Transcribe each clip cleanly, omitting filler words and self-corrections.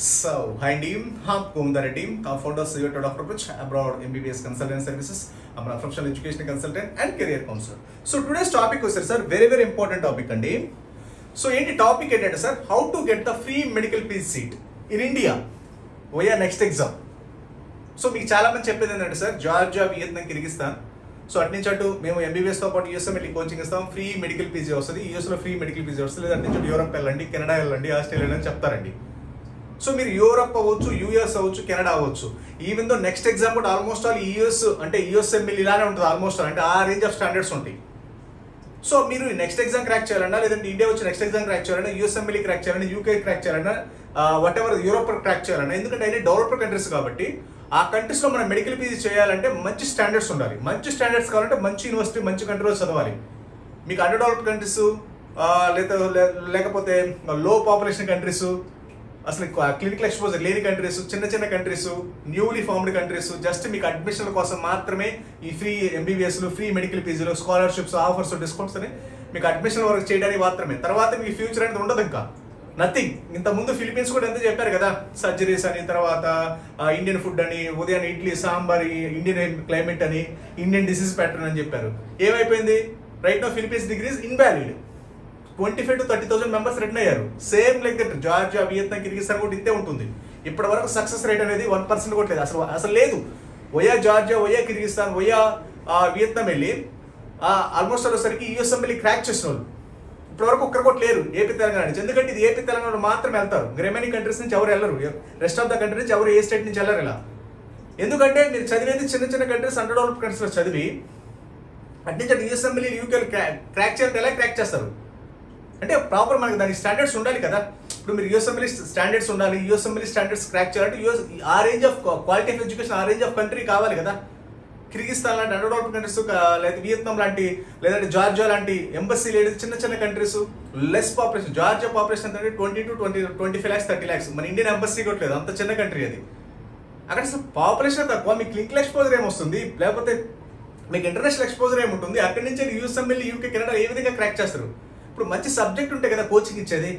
So, hi team, I'm Kumdar team, founder CEO Dr. Puch, Abroad MBBS Consultant Services. I'm a professional education consultant and career counselor. So today's topic was sir, very important topic andi. So ఏంటి topic ఏంటంటే sir, how to get the free medical piece seat in India via next exam. So మీకు చాలా మంది చెప్పేది ఏంటంటే sir, Georgia, Vietnam, Kyrgyzstan, so అటు నుంచి అటు మేము ఎంబీబీఎస్తో పాటు యూఎస్ఎం వెళ్ళి కోచింగ్ ఇస్తాం, ఫ్రీ మెడికల్ పీజీ వస్తుంది, యూఎస్లో ఫ్రీ మెడికల్ పీజీ వస్తుంది, లేదా అటు నుంచి యూరోప్ వెళ్ళండి, కెనడా వెళ్ళండి, ఆస్ట్రేలియా వెళ్ళండి చెప్తారండి. సో మీరు యూరోప్ అవ్వచ్చు, యూఎస్ అవ్వచ్చు, కెనడా అవ్వచ్చు. ఈవెన్ దో నెక్స్ట్ ఎగ్జామ్ కూడా ఆల్మోస్ట్ ఆల్ యూఎస్ అంటే యూఎస్ఎంఎల్ ఇలానే ఉంటుంది ఆల్మోస్ట్ ఆల్, అంటే ఆ రేంజ్ ఆఫ్ స్టాండర్డ్స్ ఉంటాయి. సో మీరు నెక్స్ట్ ఎగ్జామ్ క్రాక్ చేయాలన్నా, లేదంటే ఇండియా వచ్చి నెక్స్ట్ ఎగ్జామ్ క్రాక్ చేయాలన్నా, యూఎస్ఎంఎల్ క్రాక్ చేయాలన్నా, యూకే క్రాక్ చేయాలన్నా, వాట్ ఎవర్ యూరోప్ క్రాక్ చేయాలన్నా, ఎందుకంటే అన్ని డెవలప్డ్ కంట్రీస్ కాబట్టి ఆ కంట్రీస్లో మనం మెడికల్ పీజీ చేయాలంటే మంచి స్టాండర్డ్స్ ఉండాలి. మంచి స్టాండర్డ్స్ కావాలంటే మంచి యూనివర్సిటీ, మంచి కంట్రీలో చదవాలి. మీకు అండర్ డెవలప్డ్ కంట్రీస్ లేకపోతే లో పాపులేషన్ కంట్రీస్, అసలు క్లినికల్ ఎక్స్పోజర్ లేని కంట్రీస్, చిన్న countries, newly formed countries, just మీకు అడ్మిషన్ కోసం మాత్రమే ఈ ఫ్రీ ఎంబీబీఎస్లు, ఫ్రీ మెడికల్ పీజీలు, స్కాలర్షిప్స్, ఆఫర్స్, డిస్కౌంట్స్ అని మీకు అడ్మిషన్ వరకు చేయడానికి మాత్రమే. తర్వాత మీ ఫ్యూచర్ అనేది ఉండదు, ఇంకా నథింగ్. ఇంతకుముందు ఫిలిపీన్స్ కూడా ఎంత చెప్పారు కదా, సర్జరీస్ అని, తర్వాత ఇండియన్ ఫుడ్ అని, ఉదయాన్నే ఇడ్లీ సాంబార్, ఇండియన్ క్లైమేట్ అని, ఇండియన్ డిసీజ్ ప్యాటర్న్ అని చెప్పారు. ఏమైపోయింది? Right now Philippines degrees invalid. 25,000 to 30,000 members return అయ్యారు. Same like that Georgia, Vietnam, Kyrgyzstan కూడా ఇంతే ఉంటుంది. ఇప్పటి వరకు సక్సెస్ రేట్ అనేది 1% కూడా లేదు, అసలు లేదు. Via Georgia, via Kyrgyzstan, via Vietnam వెళ్ళి ఆల్మోస్ట్ వచ్చేసరికి యూఎస్ఎం వెళ్ళి క్రాక్ చేసిన వాళ్ళు ఇప్పటి వరకు ఒక్కరు కూడా లేరు ఏపీ తెలంగాణ నుంచి. ఎందుకంటే ఇది ఏపీ తెలంగాణ మాత్రం వెళ్తారు, రిమైనింగ్ కంట్రీస్ నుంచి ఎవరు వెళ్ళరు, రెస్ట్ ఆఫ్ ద కంట్రీ నుంచి ఎవరు ఏ స్టేట్ నుంచి వెళ్ళరు ఇలా. ఎందుకంటే మీరు చదివేది చిన్న కంట్రీస్, అండర్ డెవలప్డ్ కంట్రీస్లో చదివి అటు నుంచి యూఎస్ఎం వెళ్ళి యూకే క్రాక్ చేయాలంటే ఎలా క్రాక్ చేస్తారు? అంటే ప్రాపర్ మనకి దానికి స్టాండర్డ్స్ ఉండాలి కదా. ఇప్పుడు మీరు యూఎస్ఎంఎల్ స్టాండర్డ్స్ ఉండాలి, యూఎస్ఎంఎల్ స్టాండర్డ్స్ క్రాక్ చేయాలంటే ఆ range of quality of education, ఆ రేంజ్ ఆఫ్ కంట్రీ కావాలి కదా. కిర్గిస్తాన్ లాంటి అండర్ డెవలప్డ్ కంట్రీస్, లేదా వియత్నాం లాంటి, లేదంటే జార్జియా లాంటి ఎంబసీ లేని చిన్న countries, less population. Georgia population అంటే 20 to 25 lakhs 30 lakhs. మన ఇండియన్ ఎంబసీ కూడా లేదు, అంత చిన్న కంట్రీ అది. అక్కడ అసలు పాపులేషన్ తక్కువ, మీకు క్లినికల్ ఎక్స్పోజర్ ఏమొస్తుంది, లేకపోతే మీకు ఇంటర్నేషనల్ ఎక్స్పోజర్ ఏముంటుంది? అక్కడి నుంచి యూఎస్ఎంఎల్, యూకే, కెనడా ఏ విధంగా క్రాక్ చేస్తారు? ఇప్పుడు మంచి సబ్జెక్ట్ ఉంటే కదా కోచింగ్ ఇచ్చేది,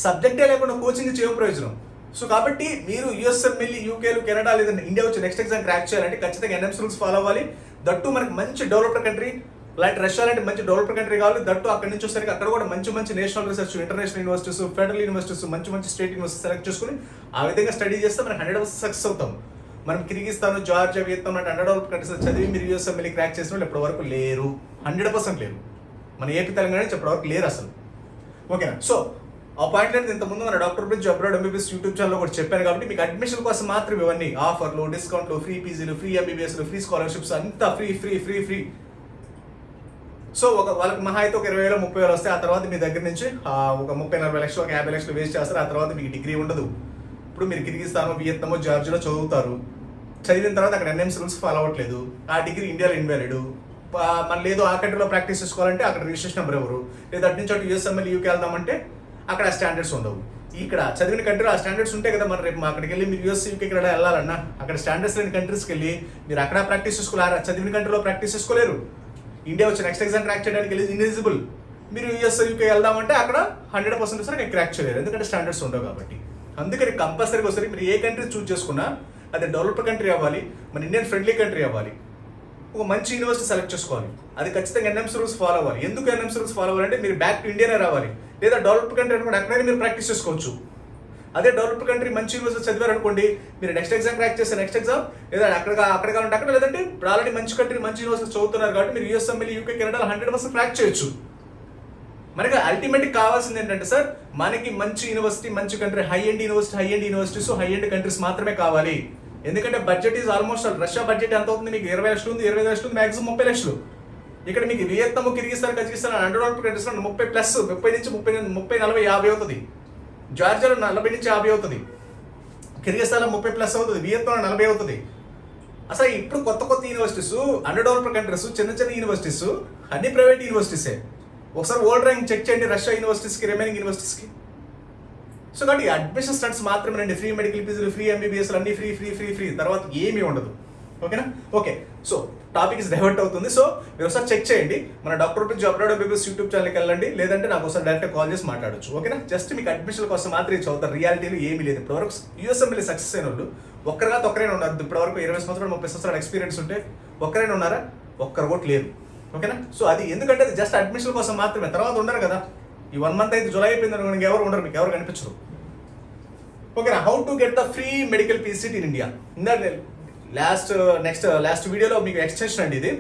సబ్జెక్టే లేకుండా కోచింగ్ ఇచ్చే ప్రయోజనం. సో కాబట్టి మీరు యూఎస్ఎంఎల్, యూకేలు, కెనడా, లేదంటే ఇండియా వచ్చి నెక్స్ట్ ఎగ్జామ్ క్రాక్ చేయాలంటే ఖచ్చితంగా ఎన్ఎంసీ రూల్స్ ఫాలో అవ్వాలి. దట్టు మనకి మంచి డెవలప్డ్ కంట్రీ లాంటి రష్యా లాంటి మంచి డెవలప్డ్ కంట్రీ కావాలి. దట్టు అక్కడి నుంచి వచ్చేసరికి అక్కడ కూడా మంచి national research, international universities, federal universities, మంచి స్టేట్ యూనివర్సిటీ సెలెక్ట్ చేసుకుని ఆ విధంగా స్టడీ చేస్తే మనం 100% సక్సెస్ అవుతాం. మనం కిర్గిస్తాన్, జార్జియా, వియత్నాం లాంటి అండర్ డెవలప్డ్ కంట్రీస్ చదివి మీరు యూఎస్ఎంఎల్ క్రాక్ చేసిన వాళ్ళు ఇప్పటి వరకు లేరు, 100% లేరు. మన ఏపీ తెలంగాణ నుంచి ఇప్పటి వరకు లేరు అసలు. ఓకేనా? సో ఆ పాయింట్ అనేది ఇంతకుముందు మన doctor bridge abroad MBBS YouTube ఛానల్లో కూడా చెప్పాను. కాబట్టి మీకు అడ్మిషన్ కోసం మాత్రం ఇవన్నీ ఆఫర్లు, డిస్కౌంట్లు, ఫ్రీ పీజీలు, ఫ్రీ ఎంబీబీఎస్లు, ఫ్రీ స్కాలర్షిప్స్ అంతా ఫ్రీ. సో వాళ్ళకి మహా అయితే ఒక 20,000 30,000 వస్తాయి. ఆ తర్వాత మీ దగ్గర నుంచి ఒక 30-40 లక్షలు, ఒక 50 లక్షలు వేస్ట్ చేస్తారు. ఆ తర్వాత మీకు డిగ్రీ ఉండదు. ఇప్పుడు మీరు కిర్గిస్తానో, వియత్నామో, జార్జియాలో చదువుతారు. చదివిన తర్వాత అక్కడ ఎన్ఎంసీ రూల్స్ ఫాలో అవ్వట్లేదు, ఆ డిగ్రీ ఇండియాలో ఇన్వాలిడ్. మన లేదు ఆ కంట్రీలో ప్రాక్టీస్ చేసుకోవాలంటే అక్కడ రిజిస్ట్రేషన్ నెంబర్ ఎవరు, లేదా అటు నుంచి అటు యూఎస్ఎంఎల్, యూకే వెళ్దామంటే అక్కడ స్టాండర్డ్స్ ఉండవు. ఇక్కడ చదివిన కంట్రీలో ఆ స్టాండర్డ్స్ ఉంటాయి కదా. మన రేపు అక్కడికి వెళ్ళి మీరు యూఎస్, యూకే ఇక్కడ వెళ్ళాలన్నా అక్కడ స్టాండర్డ్స్ లేని కంట్రీస్కి వెళ్ళి మీరు అక్కడ ప్రాక్టీస్ చేసుకోలేరు, చదివిన కంట్రీలో ప్రాక్టీస్ చేసుకోలేరు. ఇండియా వచ్చి నెక్స్ట్ ఎగ్జామ్ క్రాక్ చేయడానికి వెళ్ళి ఇన్ఎలిజిబుల్. మీరు యూఎస్, యూకే వెళ్దామంటే అక్కడ 100% అక్కడ క్రాక్ చేయలేరు, ఎందుకంటే స్టాండర్డ్స్ ఉండవు కాబట్టి. అందుకని కంపల్సరీగా వస్తుంది మీరు ఏ కంట్రీ చూస్ చేసుకున్నా అది డెవలప్డ్ కంట్రీ అవ్వాలి, మన ఇండియన్ ఫ్రెండ్లీ కంట్రీ అవ్వాలి, ఒక మంచి యూనివర్సిటీ సెలెక్ట్ చేసుకోవాలి. అది ఖచ్చితంగా ఎన్ఎంసీ రూల్స్ ఫాలో అవ్వాలి. ఎందుకు ఎన్ఎంసీ రూల్స్ ఫాలో అవ్వాలంటే మీరు బ్యాక్ టు ఇండియానే రావాలి, లేదా డెవలప్డ్ కంట్రీ అనుకోండి అక్కడైనా మీరు ప్రాక్టీస్ చేసుకోవచ్చు. అదే డెవలప్డ్ కంట్రీ మంచి యూనివర్సిటీ చదివారు అనుకోండి, మీరు నెక్స్ట్ ఎగ్జామ్ క్రాక్ చేస్తే నెక్స్ట్ ఎగ్జామ్, లేదా అక్కడ కావాలంటే అక్కడ, లేదంటే ఆల్రెడీ మంచి కంట్రీ మంచి యూనివర్సిటీ చదువుతున్నారు కాబట్టి మీరు యూఎస్ఎంఎల్, యూకే, కెనడా 100% క్రాక్ చేయొచ్చు. మనకి అల్టిమేట్గా కావాల్సింది ఏంటంటే సార్, మనకి మంచి యూనివర్సిటీ, మంచి country, high end universities, high end countries మాత్రమే కావాలి. ఎందుకంటే budget is almost Russia budget ఎంత అవుతుంది మీకు? 20 లక్షలు ఉంది, 25 లక్షలు ఉంది, మాక్సిమం 30 లక్షలు. ఇక్కడ మీకు Vietnam, Kyrgyzstan, Kazakhstan under developed countries 30+, 30 నుంచి 30, 40, 50 అవుతుంది. జార్జియాలో 40 నుంచి 50 అవుతుంది, కిర్గిస్తాన్లో 30+ అవుతుంది, వియత్నాంలో 40 అవుతుంది. అసలు ఇప్పుడు కొత్త యూనివర్సిటీస్, అండర్ డెవలప్డ్ కంట్రీస్, చిన్న యూనివర్సిటీస్, అన్ని ప్రైవేట్ యూనివర్సిటీసే. ఒకసారి వరల్డ్ ర్యాంక్ చెక్ చేయండి రష్యా యూనివర్సిటీస్కి, రిమైనింగ్ యూనివర్సిటీస్కి. సో కాబట్టి అడ్మిషన్ స్టంట్స్ మాత్రమేనండి. ఫ్రీ మెడికల్ ఫీజులు, ఫ్రీ ఎంబీబీఎస్లు అన్ని ఫ్రీ. తర్వాత ఏమీ ఉండదు. ఓకేనా? Okay, so topic is divert అవుతుంది. సో మీరు ఒకసారి చెక్ చేయండి, మన డాక్టర్ రూపీ జాబ్ రావడం బేబీస్ యూట్యూబ్ ఛానల్కి వెళ్ళండి, లేదంటే నాకు ఒకసారి డైరెక్ట్ కాల్ చేసి మాట్లాడచ్చు. ఓకేనా? జస్ట్ మీకు అడ్మిషన్ కోసం మాత్రమే చదువుతారు, రియాలిటీలో ఏమీ లేదు. ఇప్పటివరకు యూఎస్ఎంఎల్ఏ సక్సెస్ అయిన వాళ్ళు ఒక్కరైనా ఉన్నారు. ఇప్పటివరకు 20 సంవత్సరాలు 30 సంవత్సరాలు ఎక్స్పీరియన్స్ ఉంటే ఒక్కరైనా ఉన్నారా? ఒక్కరు కూడా లేరు. ఓకేనా? సో అది ఎందుకంటే అది జస్ట్ అడ్మిషన్ కోసం మాత్రమే, తర్వాత ఉండరు కదా. ఈ 1 మంత్ అయితే జులై అయిపోయింది అనుకోండి, ఎవరు ఉండరు, మీకు ఎవరు కనిపించరు. ఓకేనా? How to get the free medical పీసీట్ ఇన్ ఇండియా. లాస్ట్ వీడియోలో మీకు ఎక్స్టెన్షన్ అండి ఇది.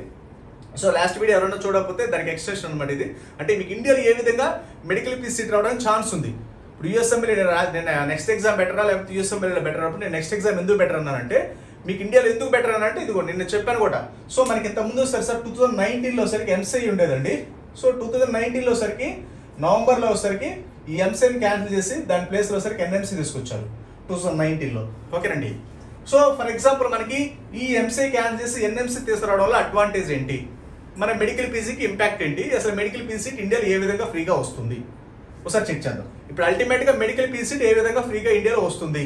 సో లాస్ట్ వీడియో ఎవరైనా చూడకపోతే దానికి ఎక్స్టెన్షన్ అనమాట ఇది. అంటే మీకు ఇండియాలో ఏ విధంగా మెడికల్ పీసీట్ రావడానికి ఛాన్స్ ఉంది. ఇప్పుడు యూఎస్ఎంఎల్ఏ నేను నెక్స్ట్ ఎగ్జామ్ బెటరా లేకపోతే యూఎస్ఎంఎల్ఏ బెటర్ అప్పుడు నేను నెక్స్ట్ ఎగ్జామ్ ఎందుకు బెటర్ అన్నానంటే, మీకు ఇండియాలో ఎందుకు బెటర్ అనంటే ఇదిగో నేను చెప్పాను కూడా. సో మనకి ఇంత ముందు సార్ 2019లో సరికి ఎంసీఐ ఉండేదండి. సో 2019లో సరికి నవంబర్లో వచ్చేసరికి ఈ ఎంసీఐని క్యాన్సిల్ చేసి దాని ప్లేస్లో సరికి ఎన్ఎంసీ తీసుకొచ్చారు 2019లో. ఓకేనండి? సో ఫర్ ఎగ్జాంపుల్ మనకి ఈ ఎంసీఐ క్యాన్సిల్ చేసి ఎన్ఎంసీ తీసుకురావడం వల్ల అడ్వాంటేజ్ ఏంటి, మన మెడికల్ పీసీకి ఇంపాక్ట్ ఏంటి, అసలు మెడికల్ పీసీట్ ఇండియాలో ఏ విధంగా ఫ్రీగా వస్తుంది ఒకసారి చెక్ చేద్దాం. ఇప్పుడు అల్టిమేట్గా మెడికల్ పీసీట్ ఏ విధంగా ఫ్రీగా ఇండియాలో వస్తుంది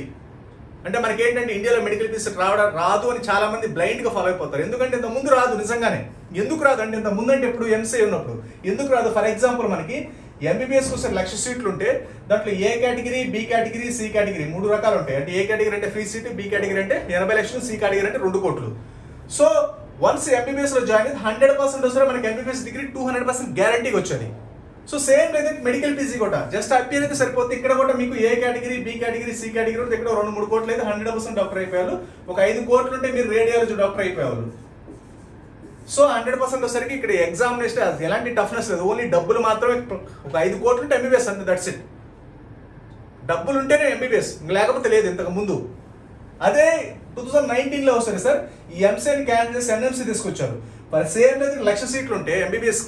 అంటే మనకి ఏంటంటే ఇండియాలో మెడికల్ పీసీట్ రాదు అని చాలా మంది బ్లైండ్గా ఫాలో అయిపోతారు. ఎందుకంటే ఇంత ముందు రాదు. నిజంగానే ఎందుకు రాదు అంటే, ఇంత ముందు అంటే ఇప్పుడు ఎంసీఐ ఉన్నప్పుడు ఎందుకు రాదు? ఫర్ ఎగ్జాంపుల్ మనకి ఎంబీబీఎస్ కోసం 1,00,000 సీట్లు ఉంటే దాంట్లో A category, B category, C category 3 రకాలు ఉంటాయి. అంటే ఏ కేటగిరీ అంటే ఫ్రీ సీట్, బి కేటగిరీ అంటే 80 లక్షలు, సి కేటగిరీ అంటే 2 కోట్లు. సో వన్స్ ఎంబీబీఎస్ లో జాయిన్ అయితే 100% వస్తే మనకి ఎంబీబీఎస్ డిగ్రీ 200% గ్యారంటీగా వచ్చేది. సో సేమ్ లేదా మెడికల్ పీసీ కూడా జస్ట్ అపియర్ అయితే సరిపోతుంది. ఇక్కడ కూడా మీకు A category, B category, C category ఉంటే ఇక్కడ 2-3 కోట్లు అయితే 100% డాక్టర్ అయిపోయారు. ఒక 5 కోట్లు ఉంటే మీరు రేడియాలజీ డాక్టర్ అయిపోయారు. సో 100% వచ్చేసరికి ఇక్కడ ఎగ్జామినేషన్ ఎలాంటి టఫ్నెస్ లేదు, ఓన్లీ డబ్బులు మాత్రమే. ఒక 5 కోట్లు ఉంటే ఎంబీబీఎస్ అంతే, దట్స్ ఇట్. డబ్బులు ఉంటేనే ఎంబీబీఎస్, లేకపోతే లేదు ఇంతకు ముందు. అదే 2019లో వస్తుంది సార్ ఈ ఎంసీఐని క్యాన్సిల్ చేసి ఎన్ఎంసీ తీసుకొచ్చారు. మరి సేమ్ లేదు 1,00,000 సీట్లు ఉంటే ఎంబీబీఎస్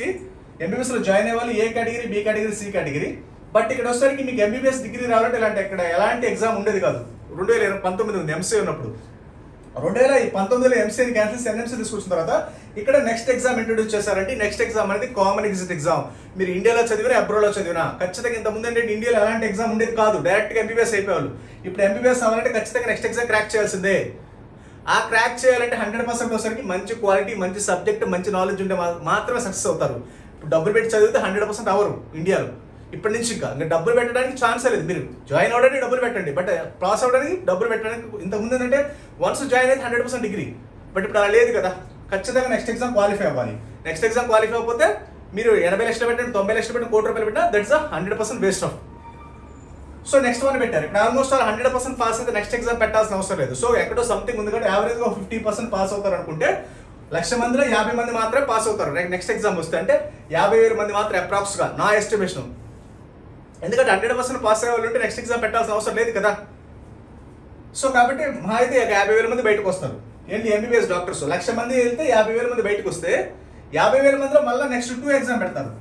లో జాయిన్ అయ్యే వాళ్ళు A category, B category, C category. But ఇక్కడ వచ్చేసరికి మీకు ఎంబీబీఎస్ డిగ్రీ రావాలంటే ఇక్కడ ఎలాంటి ఎగ్జామ్ ఉండేది కాదు. 2019 ఉంది ఎంసీఐ ఉన్నప్పుడు. 2019లో ఎంసీఐని క్యాన్సిల్ చేసి ఎన్ఎంసీ తీసుకొచ్చిన తర్వాత ఇక్కడ నెక్స్ట్ ఎగ్జామ్ ఇంట్రొడ్యూస్ చేశారంటే నెక్స్ట్ ఎగ్జామ్ అనేది కామన్ ఎగ్జిట్ ఎగ్జామ్. మీరు ఇండియాలో చదివినా అబ్రాడ్లో చదివినా ఖచ్చితంగా ఇంత ముందు ఏంటంటే ఇండియాలో ఎలాంటి ఎగ్జామ్ ఉండేది కాదు, డైరెక్ట్గా ఎంబీబీఎస్ అయిపోయేవాళ్ళు. ఇప్పుడు ఎంబీబీఎస్ అవ్వాలంటే ఖచ్చితంగా నెక్స్ట్ ఎగ్జామ్ క్రాక్ చేయాల్సిందే. ఆ క్రాక్ చేయాలంటే 100% వచ్చేసరికి మంచి క్వాలిటీ, మంచి సబ్జెక్ట్, మంచి నాలెడ్జ్ ఉంటే మాత్రమే సక్సెస్ అవుతారు. ఇప్పుడు డబ్బులు పెట్టి చదివితే 100% అవ్వరు ఇండియాలో. ఇప్పటి నుంచి ఇంకా డబ్బులు పెట్టడానికి ఛాన్స్ లేదు. మీరు జాయిన్ అవ్వడానికి డబ్బులు పెట్టండి, బట్ పాస్ అవ్వడానికి డబ్బులు పెట్టడానికి. ఇంతకుముందు ఏంటంటే వన్స్ జాయిన్ అయితే 100% డిగ్రీ, బట్ ఇప్పుడు అలా లేదు కదా. ఖచ్చితంగా నెక్స్ట్ ఎగ్జామ్ క్వాలిఫై అవ్వాలి. నెక్స్ట్ ఎగ్జామ్ క్వాలిఫై అవ్వకపోతే మీరు 80 లక్షలు పెట్టండి, 90 లక్షలు పెట్టండి, 1 కోటి రూపాయలు పెట్టినా that's 100% waste of. So next one పెట్టారు. ఇప్పుడు ఆల్మోస్ట్ 100% పాస్ అయితే నెక్స్ట్ ఎగ్జామ్ పెట్టాల్సిన అవసరం లేదు. సో ఎక్కడో సంథింగ్ ఉంది కాబట్టి యావరేజ్గా 50% పాస్ అవుతారు అనుకుంటే 1,00,000 మందిలో 50 మంది మాత్రమే పాస్ అవుతారు నెక్స్ట్ ఎగ్జామ్ వస్తే. అంటే 50,000 మంది మాత్రం అప్రాక్స్గా నా ఎస్టిమేషన్. ఎందుకంటే 100% పాస్ అయ్యే వాళ్ళు ఉంటే నెక్స్ట్ ఎగ్జామ్ పెట్టాల్సిన అవసరం లేదు కదా. సో కాబట్టి మా అయితే 50,000 మంది బయటకు వస్తారు. ఏంటి ఎంబీబీఎస్ డాక్టర్స్ 1,00,000 మంది వెళ్తే 50,000 మంది బయటకు వస్తే 50,000 మందిలో మళ్ళీ నెక్స్ట్ 2 ఎగ్జామ్ పెడతారు.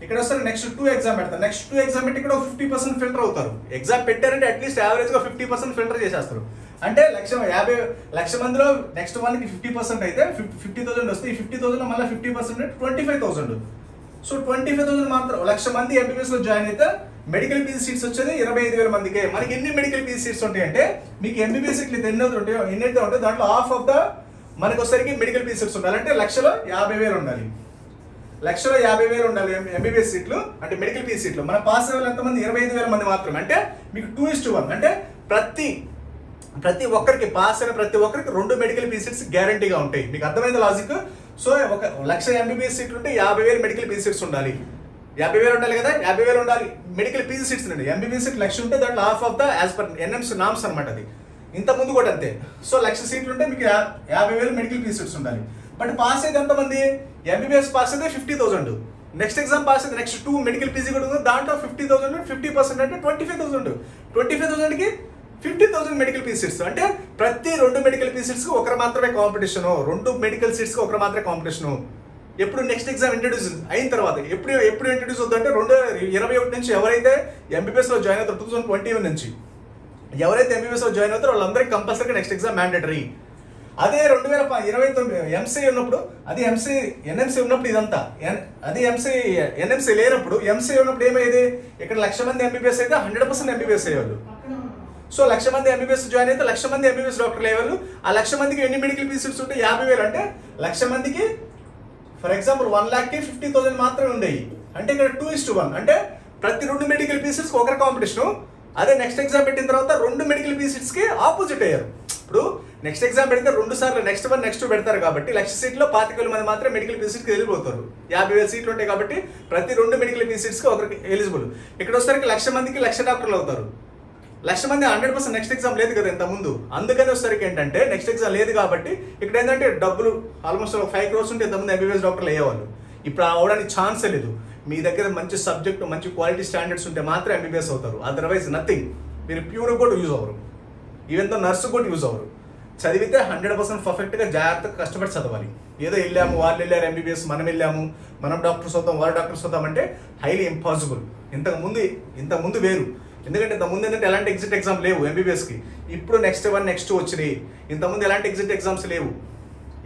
ఇక్కడ వస్తారు నెక్స్ట్ 2 ఎగ్జామ్ పెడతారు. నెక్స్ట్ 2 ఎగ్జామ్ పెట్టి ఇక్కడ 50% ఫిల్టర్ అవుతారు. ఎగ్జామ్ పెట్టారంటే అట్లీస్ట్ యావరేజ్గా 50% ఫిల్టర్ చేసేస్తారు. అంటే 1,00,000 మందిలో నెక్స్ట్ వన్కి 50% అయితే 50,000 వస్తే ఈ 50,000లో మళ్ళీ 50% అంటే 25,000. సో 25,000 మాత్రం 1,00,000 మంది ఎంబీబీఎస్ లో జాయిన్ అయితే మెడికల్ పీసీ సీట్స్ వచ్చేది 25,000 మందికే. మనకి ఎన్ని మెడికల్ పీసీ సీట్స్ ఉంటాయి అంటే మీకు ఎంబీబీఎస్ సీట్లు ఎన్నైతే ఉంటాయి దాంట్లో హాఫ్ ఆఫ్ ద మనకు వచ్చేసరికి మెడికల్ పీసీ సీట్స్ ఉండాలి. అంటే 1,50,000 ఉండాలి. 1,50,000 ఉండాలి ఎంబీబీఎస్ సీట్లు అంటే మెడికల్ పీసీ సీట్లు. మన పాస్ అయ్యే ఎంతమంది 25,000 మంది మాత్రమే. అంటే మీకు 2:1 అంటే ప్రతి ఒక్కరికి పాస్ అయిన ప్రతి ఒక్కరికి 2 మెడికల్ పీసీ సీట్స్ గ్యారంటీగా ఉంటాయి. మీకు అర్థమైంది లాజిక్? సో 1,00,000 ఎంబీబీఎస్ సీట్లు ఉంటే 50,000 మెడికల్ పీసీ సీట్స్ ఉండాలి. 50,000 ఉండాలి కదా, 50,000 ఉండాలి మెడికల్ పీసీ సీట్స్ అండి. ఎంబీబీఎస్ సీట్ 1,00,000 ఉంటే దాంట్లో half of the as per NMC norms అనమాట అది. ఇంత ముందు కూడా అంతే. సో 1,00,000 సీట్లు ఉంటే మీకు 50,000 మెడికల్ పీసీ సీట్స్ ఉండాలి. బట్ పాస్ అయితే ఎంతమంది? ఎంబీబీఎస్ పాస్ అయితే 50,000. నెక్స్ట్ ఎగ్జామ్ పాస్ అయితే నెక్స్ట్ 2 మెడికల్ పీసీ కూడా ఉంది. దాంట్లో 50,000 50% అంటే 25,000. 25,000కి 50,000 మెడికల్ పీసీ సీట్స్. అంటే ప్రతి 2 మెడికల్ పీసీ సీట్స్కి ఒకరు మాత్రమే కాంపిటీషను. 2 మెడికల్ సీట్స్కి ఒకరు మాత్రమే కాంపిటీషను. ఎప్పుడు నెక్స్ట్ ఎగ్జామ్ ఇంట్రడ్యూస్ అయిన తర్వాత ఎప్పుడు ఇంట్రడ్యూస్ అవుతుందంటే 2021 నుంచి ఎవరైతే ఎంబీబీఎస్లో జాయిన్ అవుతారో 2021 నుంచి ఎవరైతే ఎంబీబీఎస్లో జాయిన్ అవుతారో వాళ్ళందరికీ కంపల్సరీగా నెక్స్ట్ ఎగ్జామ్ మ్యాండేటరీ. అదే 2029 ఎంసీఐ ఉన్నప్పుడు అది ఎన్ఎంసీ ఉన్నప్పుడు ఇదంతా అది ఎన్ఎంసీ లేనప్పుడు ఎంసీఐ ఉన్నప్పుడు ఏమయ్యేది? ఇక్కడ 1,00,000 మంది ఎంబీబీఎస్ అయితే 100% ఎంబీబీఎస్ అయ్యేవాళ్ళు. సో 1,00,000 మంది ఎంబీబీఎస్ జాయిన్ అయితే 1,00,000 మంది ఎంబీబీఎస్ డాక్టర్లు అయ్యేవాళ్ళు. ఆ 1,00,000 మందికి ఎన్ని మెడికల్ పీసీస్ ఉంటే 50,000 అంటే 1,00,000 మందికి ఫర్ ఎగ్జాంపుల్ 1,00,000కి 50,000 మాత్రమే ఉండేవి. అంటే ఇక్కడ 2:1 అంటే ప్రతి 2 మెడికల్ పీసెస్కి ఒకరి కాంపిటీషన్. అదే నెక్స్ట్ ఎగ్జామ్ పెట్టిన తర్వాత 2 మెడికల్ పీసెస్కి ఆపోజిట్ అయ్యారు. ఇప్పుడు నెక్స్ట్ ఎగ్జామ్ పెడితే 2 సార్లు నెక్స్ట్ 1 నెక్స్ట్ 2 పెడతారు కాబట్టి 1,00,000 సీట్లో 25,000 మంది మాత్రం మెడికల్ పీసెస్కి వెళ్ళిపోతారు. 50,000 సీట్లు ఉంటాయి కాబట్టి ప్రతి 2 మెడికల్ పీసెస్కి ఒకరికి ఎలిజిబుల్. ఇక్కడ వచ్చేసరికి 1,00,000 మందికి 1,00,000 డాక్టర్లు అవుతారు. 1,00,000 మంది 100% నెక్స్ట్ ఎగ్జామ్ లేదు కదా ఇంత ముందు. అందుకని వచ్చేసరికి ఏంటంటే నెక్స్ట్ ఎగ్జామ్ లేదు కాబట్టి ఇక్కడ ఏంటంటే డబ్బులు ఆల్మోస్ట్ 5 crores ఉంటే ఇంతమంది ఎంబీబీఎస్ డాక్టర్లు అయ్యేవాళ్ళు. ఇప్పుడు అవడానికి ఛాన్సే లేదు. మీ దగ్గర మంచి సబ్జెక్ట్ మంచి క్వాలిటీ స్టాండర్డ్స్ ఉంటే మాత్రం ఎంబీబీఎస్ అవుతారు. Otherwise nothing. మీరు ప్యూర్ కూడా యూజ్ అవ్వరు, ఈవెన్ తో నర్సు కూడా యూజ్ అవ్వరు. చదివితే 100% పర్ఫెక్ట్గా జాగ్రత్తగా కష్టపడి చదవాలి. ఏదో వెళ్ళాము వాళ్ళు వెళ్ళారు ఎంబీబీఎస్, మనం వెళ్ళాము మనం డాక్టర్స్ అవుతాం వాళ్ళు డాక్టర్స్ అవుతాం అంటే హైలీ ఇంపాసిబుల్. ఇంతకుముందు వేరు. ఎందుకంటే ఇంతకుముందు ఏంటంటే ఎలాంటి ఎగ్జిట్ ఎగ్జామ్ లేవు ఎంబీబీఎస్కి. ఇప్పుడు నెక్స్ట్ 1 నెక్స్ట్ 2 వచ్చినాయి. ఇంతకుముందు ఎలాంటి ఎగ్జిట్ ఎగ్జామ్స్ లేవు.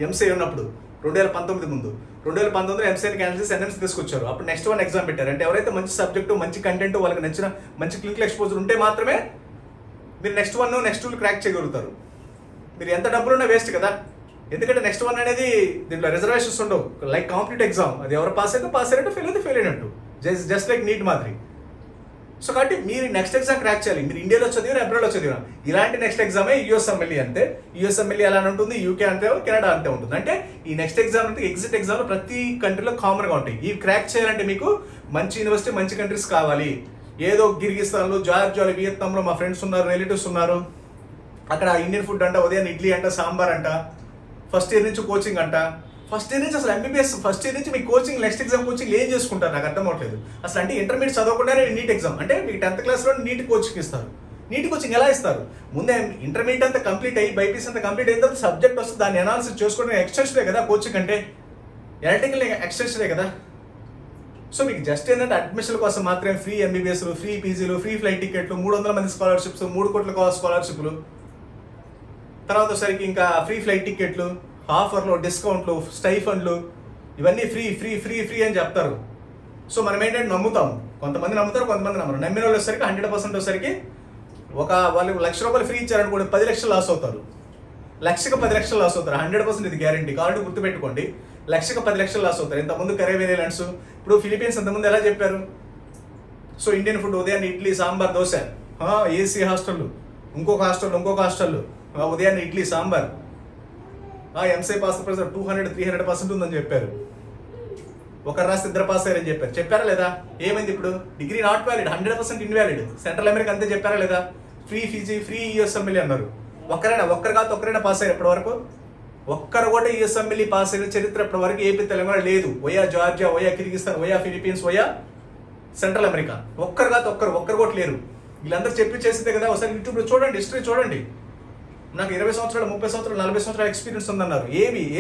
ఎంసీఏ ఉన్నప్పుడు 2019 ముందు 2019లో ఎంసీఏని క్యాన్సిల్ చేసి ఎన్ఎంసీ తీసుకొచ్చారు. అప్పుడు నెక్స్ట్ 1 ఎగ్జామ్ పెట్టారు. అంటే ఎవరైతే మంచి సబ్జెక్టు మంచి కంటెంట్ వాళ్ళకి నచ్చిన మంచి క్లినికల్ ఎక్స్పోజర్ ఉంటే మాత్రమే మీరు నెక్స్ట్ 1 నెక్స్ట్ 2 క్రాక్ చేయగలుగుతారు. మీరు ఎంత డబ్బులున్నా వేస్ట్ కదా. ఎందుకంటే నెక్స్ట్ 1 అనేది దీంట్లో రిజర్వేషన్స్ ఉండవు. లైక్ కాంపిటేటివ్ ఎగ్జామ్, అది ఎవరు పాస్ అయితే పాస్ అయినట్టు, ఫెయిల్ అయితే ఫెయిల్ అయినట్టు. జస్ట్ లైక్ నీట్ మాదిరి. సో కాబట్టి మీరు నెక్స్ట్ ఎగ్జామ్ క్రాక్ చేయాలి. మీరు ఇండియాలో చదివినా అబ్రాడ్లో చదివినా ఇలాంటి నెక్స్ట్ ఎగ్జామే యూఎస్ఎంఎల్ఈ అంతే. యూఎస్ఎంఎల్ఈ ఎలా ఉంటుంది, యూకే అంతే, కెనడా అంతే ఉంటుంది. అంటే ఈ నెక్స్ట్ ఎగ్జామ్ అంటే ఎగ్జిట్ ఎగ్జామ్ ప్రతి కంట్రీలో కామన్గా ఉంటాయి. ఈ క్రాక్ చేయాలంటే మీకు మంచి యూనివర్సిటీ మంచి కంట్రీస్ కావాలి. ఏదో గిర్గిస్తాన్లో జార్జియాలో వియత్నాంలో మా ఫ్రెండ్స్ ఉన్నారు, రిలేటివ్స్ ఉన్నారు, అక్కడ ఇండియన్ ఫుడ్ అంట, ఉదయం ఇడ్లీ అంట, సాంబార్ అంట, ఫస్ట్ ఇయర్ నుంచి కోచింగ్ అంట. ఫస్ట్ ఇయర్ నుంచి అసలు ఎంబీబీఎస్ ఫస్ట్ ఇయర్ నుంచి మీ కోచింగ్ నెక్స్ట్ ఎగ్జామ్ కోచింగ్ ఏం చేసుకుంటారు నాకు అర్థం అవ్వట్లేదు అసలు. అంటే ఇంటర్మీడియట్ చదవకుండానే నీట్ ఎగ్జామ్ అంటే మీకు 10th క్లాస్లో నీట్ కోచింగ్ ఇస్తారు. నీట్ కోచింగ్ ఎలా ఇస్తారు? ముందే ఇంటర్మీడియట్ అంతా కంప్లీట్ అయ్యి బైపీసీ అంతా కంప్లీట్ అయిన తర్వాత సబ్జెక్ట్ వస్తుంది, దాన్ని అనాలిసిస్ చేసుకోవడం ఎక్స్టెన్షనే కదా కోచింగ్ అంటే, ఎలక్ట్రికల్ ఎక్స్టెన్షనే కదా. సో మీకు జస్ట్ ఏంటంటే అడ్మిషన్ కోసం మాత్రమే ఫ్రీ ఎంబీబీఎస్లు, ఫ్రీ పీజీలు, ఫ్రీ ఫ్లైట్ టికెట్లు, 300 మంది స్కాలర్షిప్స్, 3 కోట్ల స్కాలర్షిప్లు, తర్వాత సరికి ఇంకా ఫ్రీ ఫ్లైట్ టికెట్లు, ఆఫర్లు, డిస్కౌంట్లు, స్టైఫండ్లు, ఇవన్నీ ఫ్రీ ఫ్రీ ఫ్రీ ఫ్రీ అని చెప్తారు. సో మనం ఏంటంటే నమ్ముతాం. కొంతమంది నమ్ముతారు, కొంతమంది నమ్మరు. నమ్మిన వాళ్ళు వచ్చేసరికి 100% వచ్చేసరికి వాళ్ళు 1,00,000 రూపాయలు ఫ్రీ ఇచ్చారనుకోండి 10 లక్షలు లాస్ అవుతారు. 1,00,000కి 10 లక్షలు లాస్ అవుతారు. 100% ఇది గ్యారంటీ. కాబట్టి గుర్తుపెట్టుకోండి, 1,00,000కి 10 లక్షలు లాస్ అవుతారు. ఇంతకుముందు కరేబియన్ ఐలాండ్స్, ఇప్పుడు ఫిలిపీన్స్ ఇంతకుముందు ఎలా చెప్పారు? సో ఇండియన్ ఫుడ్ ఉదయాన్నే ఇడ్లీ సాంబార్ దోశ, ఏసీ హాస్టల్, ఇంకొక హాస్టల్ ఉదయాన్నే ఇడ్లీ సాంబార్, ఎంసీ పాస్ 200-300% ఉందని చెప్పారు. ఒకరు రాస్తే 2 పాస్ అయ్యారని చెప్పారు. చెప్పారా లేదా? ఏమైంది ఇప్పుడు? Degree not valid, 100% invalid. Central America అంతే చెప్పారా లేదా? ఫ్రీ ఫీజీ, ఫ్రీ యూఎస్ఎంఎల్ఈ అన్నారు. ఒక్కరు కాదు ఒక్కరైనా పాస్ అయ్యారు ఇప్పటి వరకు? ఒక్కరు కూడా యూఎస్ఎంఎల్ఈ పాస్ అయిన చరిత్ర ఇప్పటి వరకు ఏపీ తెలంగాణ లేదు. Via Georgia, via Kyrgyzstan, via Philippines, via Central America. ఒక్కరు కాదు ఒక్కరు కూడా లేరు. వీళ్ళందరూ చెప్పి చేసిందే కదా. ఒకసారి యూట్యూబ్లో చూడండి, హిస్టరీ చూడండి. నాకు 20 సంవత్సరాలు, 30 సంవత్సరాలు, 40 సంవత్సరాల ఎక్స్పీరియన్స్ ఉందన్నారు.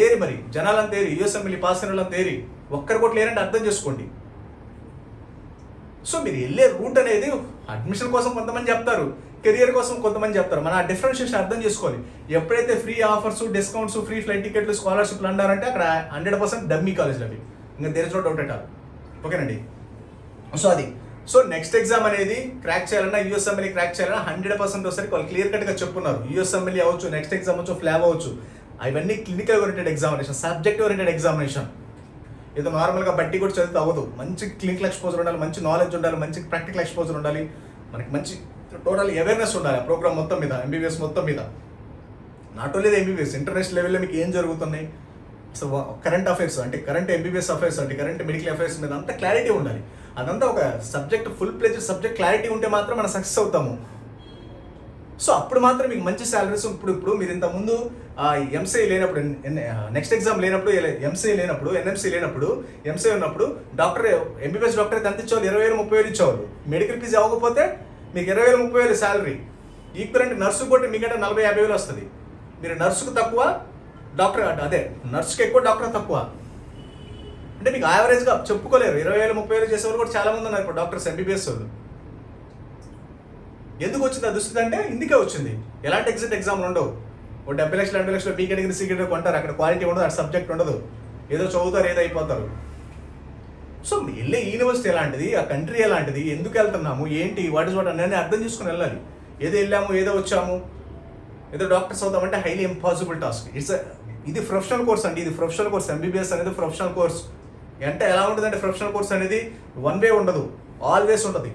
ఏరి మరి జనాలను తేరి, యూఎస్ఎంఎల్ఈ పాస్ అయిన వాళ్ళని తేరి ఒక్కరు కూడా లేరంటే అర్థం చేసుకోండి. సో మీరు వెళ్ళే రూట్ అనేది అడ్మిషన్ కోసం కొంతమంది చెప్తారు, కెరియర్ కోసం కొంతమంది చెప్తారు. మన డిఫరెన్షియేషన్ అర్థం చేసుకోవాలి. ఎప్పుడైతే free offers, discounts, free flight టికెట్లు, స్కాలర్షిప్లు అన్నారంటే అక్కడ 100% డమ్మీ కాలేజ్లు అవి. ఇంకా there is no doubt at all. ఓకేనండి. సో నెక్స్ట్ ఎగ్జామ్ అనేది క్రాక్ చేయాలన్నా, యూఎస్ఎంఎల్ఈ క్రాక్ చేయాలన్నా 100% వచ్చేసరికి వాళ్ళు క్లియర్ కట్గా చెప్పున్నారు. యూఎస్ఎంఎల్ఈ అవ్వచ్చు, నెక్స్ట్ ఎగ్జామ్ అవచ్చు, ఫ్లాబ్ అవ్వచ్చు, అవన్నీ clinical oriented examination, subject oriented examination. ఏదో నార్మల్గా బట్టి కూడా చదివితే అవ్వదు. మంచి క్లినికల్ ఎక్స్పోజర్ ఉండాలి, మంచి నాలెడ్జ్ ఉండాలి, మంచి ప్రాక్టికల్ ఎక్స్పోజర్ ఉండాలి, మనకి మంచి టోటల్ అవేర్నెస్ ఉండాలి ప్రోగ్రామ్ మొత్తం మీద, ఎంబీబీఎస్ మొత్తం మీద. నాట్ ఓన్లీ ఎంబీబీఎస్, ఇంటర్నేషనల్ లెవెల్లో మీకు ఏం జరుగుతున్నాయి, సో కరెంట్ అఫైర్స్ అంటే కరెంట్ ఎంబీబీఎస్ అఫైర్స్ అంటే కరెంట్ మెడికల్ అఫైర్స్ మీద అంతా క్లారిటీ ఉండాలి. అదంతా ఒక subject full fledged subject clarity ఉంటే మాత్రం మనం సక్సెస్ అవుతాము. సో అప్పుడు మాత్రం మీకు మంచి శాలరీస్. ఇప్పుడు మీరు ఇంతకుముందు ఎంసీఏ లేనప్పుడు, నెక్స్ట్ ఎగ్జామ్ లేనప్పుడు, ఎంసీఏ లేనప్పుడు, ఎన్ఎంసీ లేనప్పుడు, ఎంసీఏ ఉన్నప్పుడు డాక్టర్ ఎంబీబీఎస్ డాక్టర్ అయితే ఎంత ఇచ్చేవాళ్ళు? 20,000-30,000 ఇచ్చేవాళ్ళు. మెడికల్ ఫీజు అవ్వకపోతే మీకు 20,000-30,000 శాలరీ. ఈక్వలెంట్ నర్సు కొట్టి మీకంటే 40,000-50,000 వస్తుంది. మీరు నర్సుకు తక్కువ, డాక్టర్ అదే నర్సుకి ఎక్కువ, డాక్టర్ తక్కువ. అంటే మీకు యావరేజ్గా చెప్పుకోలేరు. 20,000-30,000 చేసేవాళ్ళు కూడా చాలా మంది ఉన్నారు ఇప్పుడు డాక్టర్స్, ఎంబీబీఎస్ వాళ్ళు. ఎందుకు వచ్చింది ఆ దుస్థితి అంటే ఇందుకే వచ్చింది. ఎలాంటి ఎగ్జామ్లు ఉండవు. ఓ 70 లక్షలు 80 లక్షలు బీ కేటగిరీ, సి కేటగిరీ కొంటారు. అక్కడ క్వాలిటీ ఉండదు, అక్కడ సబ్జెక్ట్ ఉండదు. ఏదో చదువుతారు, ఏదో అయిపోతారు. సో వెళ్ళే యూనివర్సిటీ ఎలాంటిది, ఆ కంట్రీ ఎలాంటిది, ఎందుకు వెళ్తున్నాము, ఏంటి, వాట్ ఇస్ వాట్ అనేది అర్థం చేసుకుని వెళ్ళాలి. ఏదో వెళ్ళాము ఏదో వచ్చాము ఏదో డాక్టర్స్ అవుతామంటే హైలీ ఇంపాసిబుల్ టాస్క్. ఇది ప్రొఫెషనల్ కోర్స్ అండి, ఇది ప్రొఫెషనల్ కోర్స్. ఎంబీబీఎస్ అనేది ప్రొఫెషనల్ కోర్స్. అంటే ఎలా ఉంటుందంటే ప్రొఫెషనల్ కోర్స్ అనేది వన్ వే ఉండదు, ఆల్వేస్ ఉంటుంది.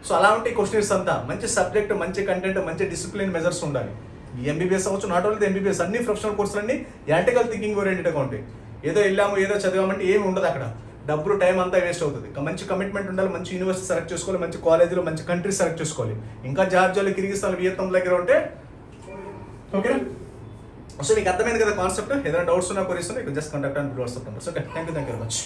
సో అలా ఉంటే క్వశ్చన్స్ అంతా మంచి సబ్జెక్ట్, మంచి కంటెంట్, మంచి డిసిప్లిన్ మెజర్స్ ఉండాలి. ఈ ఎంబీబీఎస్ అవ్వచ్చు, నాట్ ఓన్లీ ఎంబీబీఎస్, అన్ని ప్రొఫెషనల్ కోర్సులు అన్ని యాంటికల్ థింకింగ్ ఓరియంటెడ్గా ఉంటాయి. ఏదో వెళ్ళాము ఏదో చదివామంటే ఏమి ఉండదు అక్కడ, డబ్బులు టైం అంతా వేస్ట్ అవుతుంది. మంచి కమిట్మెంట్ ఉండాలి, మంచి యూనివర్సిటీ సెలెక్ట్ చేసుకోవాలి, మంచి కాలేజీలో మంచి కంట్రీ సెలెక్ట్ చేసుకోవాలి. ఇంకా జార్జియాలో, కిర్గిస్తాన్, వియత్నాం దగ్గర ఉంటే ఓకేనా. సో మీకు అర్థమైంది కదా కాన్సెప్ట్. ఏదైనా డౌట్స్ ఉన్నా కొరీస్ ఉన్నా just contact and WhatsApp numbers. Okay, thank you very much.